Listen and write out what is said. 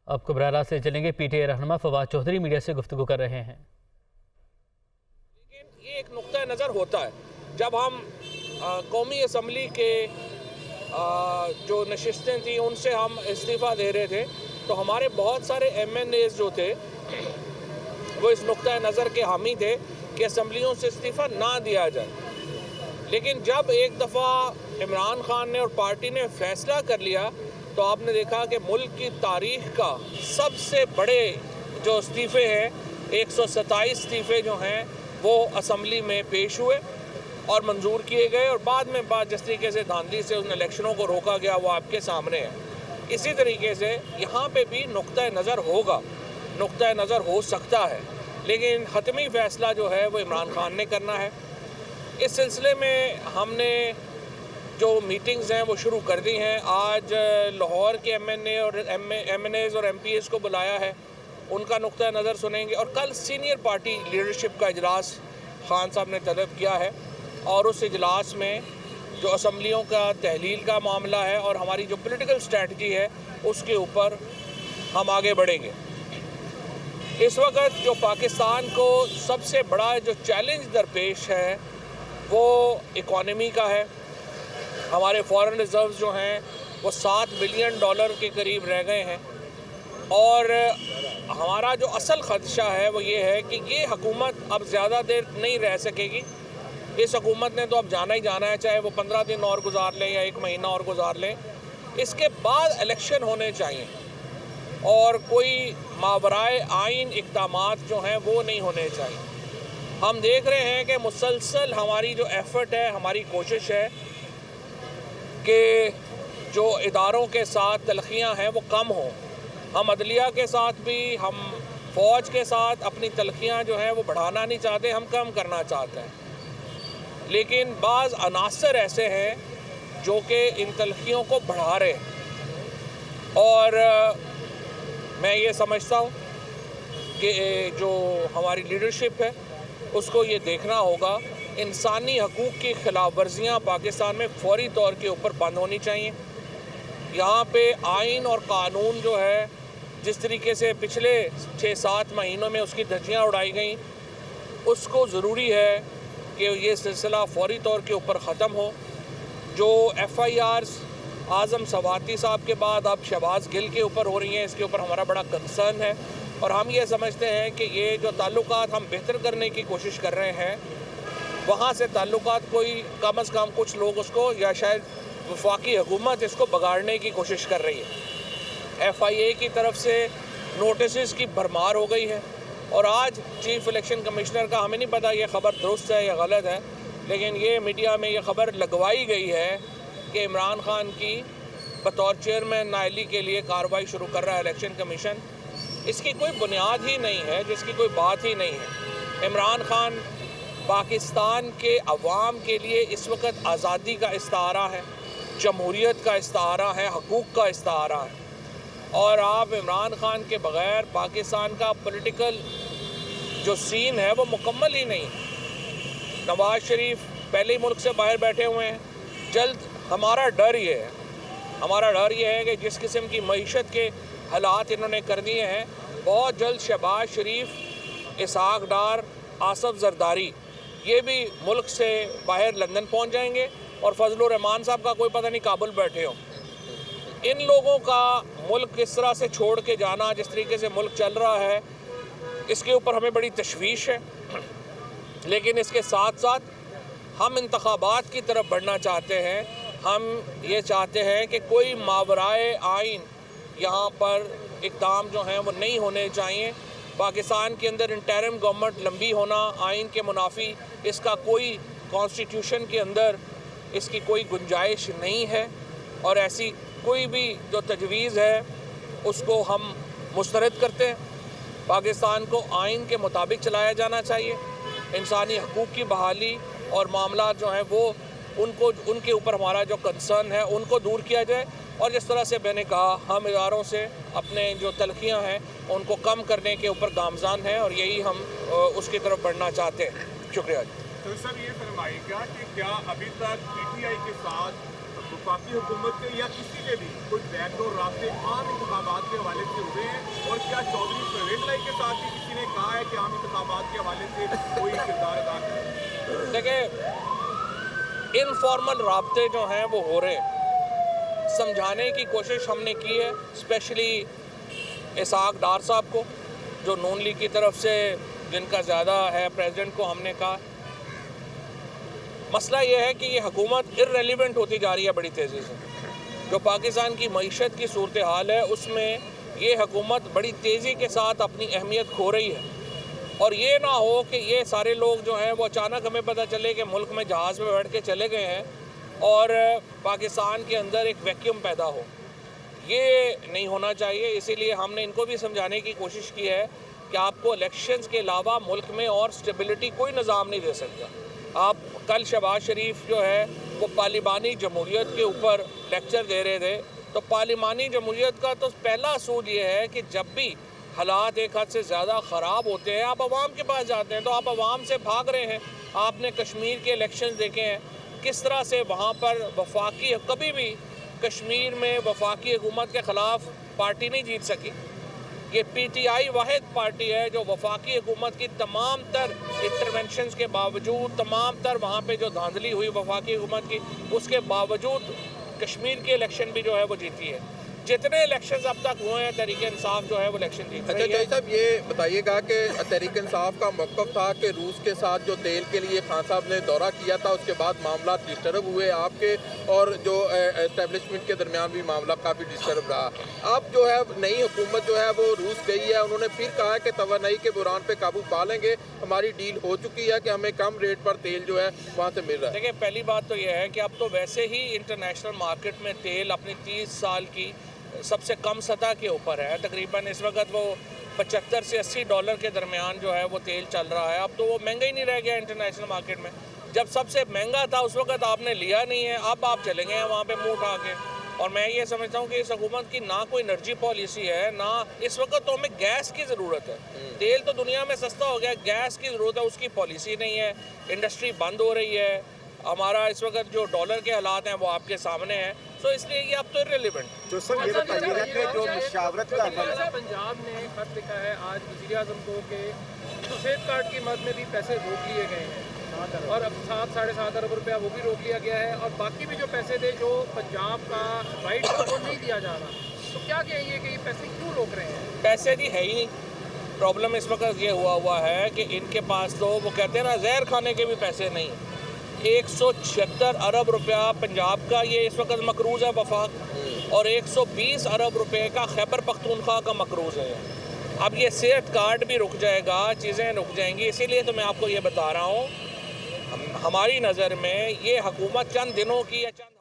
आपको बराह रास्त से चलेंगे। पीटीआई रहनुमा फवाद चौधरी मीडिया से गुफ्तगू कर रहे हैं। लेकिन ये एक नुक्ता नज़र होता है, जब हम कौमी असम्बली के जो नशिस्तें थी उनसे हम इस्तीफ़ा दे रहे थे, तो हमारे बहुत सारे MNAs जो थे वो इस नुक्ता नज़र के हामी थे कि असम्बलियों से इस्तीफ़ा ना दिया जाए। लेकिन जब एक दफ़ा इमरान खान ने और पार्टी ने फैसला कर लिया, तो आपने देखा कि मुल्क की तारीख का सबसे बड़े जो इस्तीफ़े हैं, 127 इस्तीफ़े जो हैं वो असम्बली में पेश हुए और मंजूर किए गए, और बाद में जिस तरीके से धांधली से उन इलेक्शनों को रोका गया वो आपके सामने है। इसी तरीके से यहाँ पे भी नुक्ता नज़र होगा, नुक्ता नज़र हो सकता है, लेकिन हतमी फ़ैसला जो है वो इमरान खान ने करना है। इस सिलसिले में हमने जो मीटिंग्स हैं वो शुरू कर दी हैं। आज लाहौर के MNAs और MPAs को बुलाया है, उनका नुक्ता नज़र सुनेंगे, और कल सीनियर पार्टी लीडरशिप का इजलास खान साहब ने तलब किया है, और उस इजलास में जो असम्बलियों का तहलील का मामला है और हमारी जो पॉलिटिकल स्ट्रेटजी है उसके ऊपर हम आगे बढ़ेंगे। इस वक्त जो पाकिस्तान को सबसे बड़ा जो चैलेंज दरपेश है वो इकॉनमी का है। हमारे फॉरेन रिजर्व्स जो हैं वो $7 बिलियन के करीब रह गए हैं, और हमारा जो असल ख़दशा है वो ये है कि ये हुकूमत अब ज़्यादा देर नहीं रह सकेगी। इस हुकूमत ने तो अब जाना ही जाना है, चाहे वो 15 दिन और गुजार लें या 1 महीना और गुजार लें। इसके बाद इलेक्शन होने चाहिए, और कोई मावराए आइन इक़दामात जो हैं वो नहीं होने चाहिए। हम देख रहे हैं कि मुसलसल हमारी जो एफ़र्ट है, हमारी कोशिश है कि जो इदारों के साथ तलखियाँ हैं वो कम हों। हम अदलिया के साथ भी, हम फ़ौज के साथ अपनी तलखियाँ जो हैं वो बढ़ाना नहीं चाहते, हम कम करना चाहते हैं। लेकिन बाज़ अनासर ऐसे हैं जो कि इन तलखियों को बढ़ा रहे हैं, और मैं ये समझता हूँ कि जो हमारी लीडरशिप है उसको ये देखना होगा, इंसानी हकूक़ की खिलाफ वर्जियाँ पाकिस्तान में फौरी तौर के ऊपर बंद होनी चाहिए। यहाँ पे आइन और कानून जो है, जिस तरीके से पिछले 6-7 महीनों में उसकी धज्जियाँ उड़ाई गई, उसको ज़रूरी है कि ये सिलसिला फौरी तौर के ऊपर ख़त्म हो। जो FIRs आज़म सवाती साहब के बाद अब शहबाज गिल के ऊपर हो रही हैं, इसके ऊपर हमारा बड़ा कंसर्न है, और हम ये समझते हैं कि ये जो ताल्लुकात हम बेहतर करने की कोशिश कर रहे हैं, वहाँ से ताल्लुकात कोई कम अज़ कम कुछ लोग उसको, या शायद वफाकी हुकूमत इसको बिगाड़ने की कोशिश कर रही है। FIA की तरफ से नोटिस की भरमार हो गई है, और आज चीफ इलेक्शन कमिश्नर का, हमें नहीं पता ये ख़बर दुरुस्त है या गलत है, लेकिन ये मीडिया में ये ख़बर लगवाई गई है कि इमरान खान की बतौर चेयरमैन नायली के लिए कार्रवाई शुरू कर रहा है इलेक्शन कमीशन। इसकी कोई बुनियाद ही नहीं है, जिसकी कोई बात ही नहीं है। इमरान खान पाकिस्तान के अवाम के लिए इस वक्त आज़ादी का इस्तारा है, जमहूरियत का इस्तारा है, हकूक़ का इस्तारा है, और आप इमरान खान के बग़ैर पाकिस्तान का पॉलिटिकल जो सीन है वो मुकम्मल ही नहीं है। नवाज़ शरीफ पहले ही मुल्क से बाहर बैठे हुए हैं। जल्द हमारा डर ये है कि जिस किस्म की मईशत के हालात इन्होंने कर दिए हैं, बहुत जल्द शहबाज शरीफ, इसहाक डार, आसफ जरदारी ये भी मुल्क से बाहर लंदन पहुंच जाएंगे, और फजलुर रहमान साहब का कोई पता नहीं काबुल बैठे हो। इन लोगों का मुल्क किस तरह से छोड़ के जाना, जिस तरीके से मुल्क चल रहा है, इसके ऊपर हमें बड़ी तशवीश है। लेकिन इसके साथ साथ हम इंतखाबात की तरफ बढ़ना चाहते हैं। हम ये चाहते हैं कि कोई मावराए आइन यहाँ पर इक़दाम जो हैं वो नहीं होने चाहिए। पाकिस्तान के अंदर इंटरिम गवर्नमेंट लंबी होना आइन के मुनाफी, इसका कोई कॉन्स्टिट्यूशन के अंदर इसकी कोई गुंजाइश नहीं है, और ऐसी कोई भी जो तजवीज़ है उसको हम मुस्तरद करते हैं। पाकिस्तान को आइन के मुताबिक चलाया जाना चाहिए। इंसानी हकूक़ की बहाली और मामला जो हैं वो उनके ऊपर हमारा जो कंसर्न है उनको दूर किया जाए, और जिस तरह से मैंने कहा, हम इदारों से अपने जो तलखियाँ हैं उनको कम करने के ऊपर गामज़ान हैं, और यही हम उसकी तरफ बढ़ना चाहते हैं। शुक्रिया। तो सर ये फरमाइएगा कि क्या अभी तक PTI के साथ वफाकी हुकूमत के या किसी के भी कोई बैकडोर रास्ते आम इंतखाबात के हवाले से हुए हैं? और क्या चौधरी परवेज लाई के साथ ही किसी ने कहा है कि आम इंतखाबात के हवाले से कोई किरदार अदा करें? देखिए, इनफॉर्मल राब्ते जो हैं वो हो रहे हैं। समझाने की कोशिश हमने की है, स्पेशली इसाक डार साहब को, जो नून लीग की तरफ से जिनका ज़्यादा है, प्रेसिडेंट को हमने कहा। मसला ये है कि ये हुकूमत इर्रेलिवेंट होती जा रही है बड़ी तेज़ी से। जो पाकिस्तान की मईशत की सूरत हाल है उसमें ये हुकूमत बड़ी तेज़ी के साथ अपनी अहमियत खो रही है। और ये ना हो कि ये सारे लोग जो हैं वो अचानक हमें पता चले कि मुल्क में जहाज़ में बैठ के चले गए हैं और पाकिस्तान के अंदर एक वैक्यूम पैदा हो। ये नहीं होना चाहिए। इसीलिए हमने इनको भी समझाने की कोशिश की है कि आपको इलेक्शंस के अलावा मुल्क में और स्टेबिलिटी कोई निज़ाम नहीं दे सकता। आप कल शहबाज शरीफ जो है वो पार्लिमानी जमहूरियत के ऊपर लेक्चर दे रहे थे, तो पार्लिमानी जमहूरियत का तो पहला असूल ये है कि जब भी हालात एक हद से ज़्यादा ख़राब होते हैं आप आवाम के पास जाते हैं। तो आप आवाम से भाग रहे हैं। आपने कश्मीर के इलेक्शन देखे हैं किस तरह से वहाँ पर वफाकी, कभी भी कश्मीर में वफाकी हुकूमत के ख़िलाफ़ पार्टी नहीं जीत सकी। ये PTI वाहिद पार्टी है जो वफाकी हुकूमत की तमाम तर इंटरवेंशंस के बावजूद, तमाम तर वहाँ पे जो धांधली हुई वफाकी हुकूमत की, उसके बावजूद कश्मीर के इलेक्शन भी जो है वो जीती है। जितने इलेक्शंस अब तक हुए हैं तहरीक इंसाफ जो है वो इलेक्शन जीत रही है। अच्छा साहब, ये बताइएगा कि तहरीक इंसाफ का मौक़िफ़ था कि रूस के साथ जो तेल के लिए खान साहब ने दौरा किया था उसके बाद मामला डिस्टर्ब हुए आपके और जो एस्टेब्लिशमेंट के दरमियान भी मामला काफ़ी डिस्टर्ब रहा। अब जो है नई हुकूमत जो है वो रूस गई है, उन्होंने फिर कहा है कि तवानाई के बुरान पर काबू पा लेंगे, हमारी डील हो चुकी है कि हमें कम रेट पर तेल जो है वहाँ से मिल रहा है। देखिए, पहली बात तो यह है कि अब तो वैसे ही इंटरनेशनल मार्केट में तेल अपनी 30 साल की सबसे कम सतह के ऊपर है। तकरीबन इस वक्त वो 75 से 80 डॉलर के दरमियान जो है वो तेल चल रहा है। अब तो वो महंगा ही नहीं रह गया इंटरनेशनल मार्केट में। जब सबसे महंगा था उस वक्त आपने लिया नहीं है, अब आप चले गए हैं वहाँ पे मुँह उठा के। और मैं ये समझता हूँ कि इस हुकूमत की ना कोई एनर्जी पॉलिसी है, ना इस वक्त तो हमें गैस की ज़रूरत है। तेल तो दुनिया में सस्ता हो गया, गैस की ज़रूरत है, उसकी पॉलिसी नहीं है। इंडस्ट्री बंद हो रही है। हमारा इस वक्त जो डॉलर के हालात हैं वो आपके सामने हैं, तो इसलिए ये अब तो इररिलेवेंट। जो सर ये बताइएगा कि जो मुशावरत का अमल है, पंजाब ने खत लिखा है आज वज़ीर आज़म को कि जो सेफ कार्ड की मद में भी पैसे रोक लिए गए हैं और अब 7-7.5 अरब रुपया वो भी रोक लिया गया है और बाकी भी जो पैसे थे जो पंजाब का राइट है वो नहीं दिया जा रहा। तो क्या कहेंगे कि ये पैसे क्यों रोक रहे हैं? पैसे जी है ही नहीं। प्रॉब्लम इस वक्त ये हुआ है कि इनके पास तो वो कहते हैं ना जहर खाने के भी पैसे नहीं। 176 अरब रुपया पंजाब का ये इस वक्त मकरूज़ है वफाक, और 120 अरब रुपए का खैबर पख्तूनख्वा का मकरूज़ है। अब ये सेहत कार्ड भी रुक जाएगा, चीज़ें रुक जाएंगी। इसीलिए तो मैं आपको ये बता रहा हूँ, हमारी नज़र में ये हुकूमत चंद दिनों की या चंद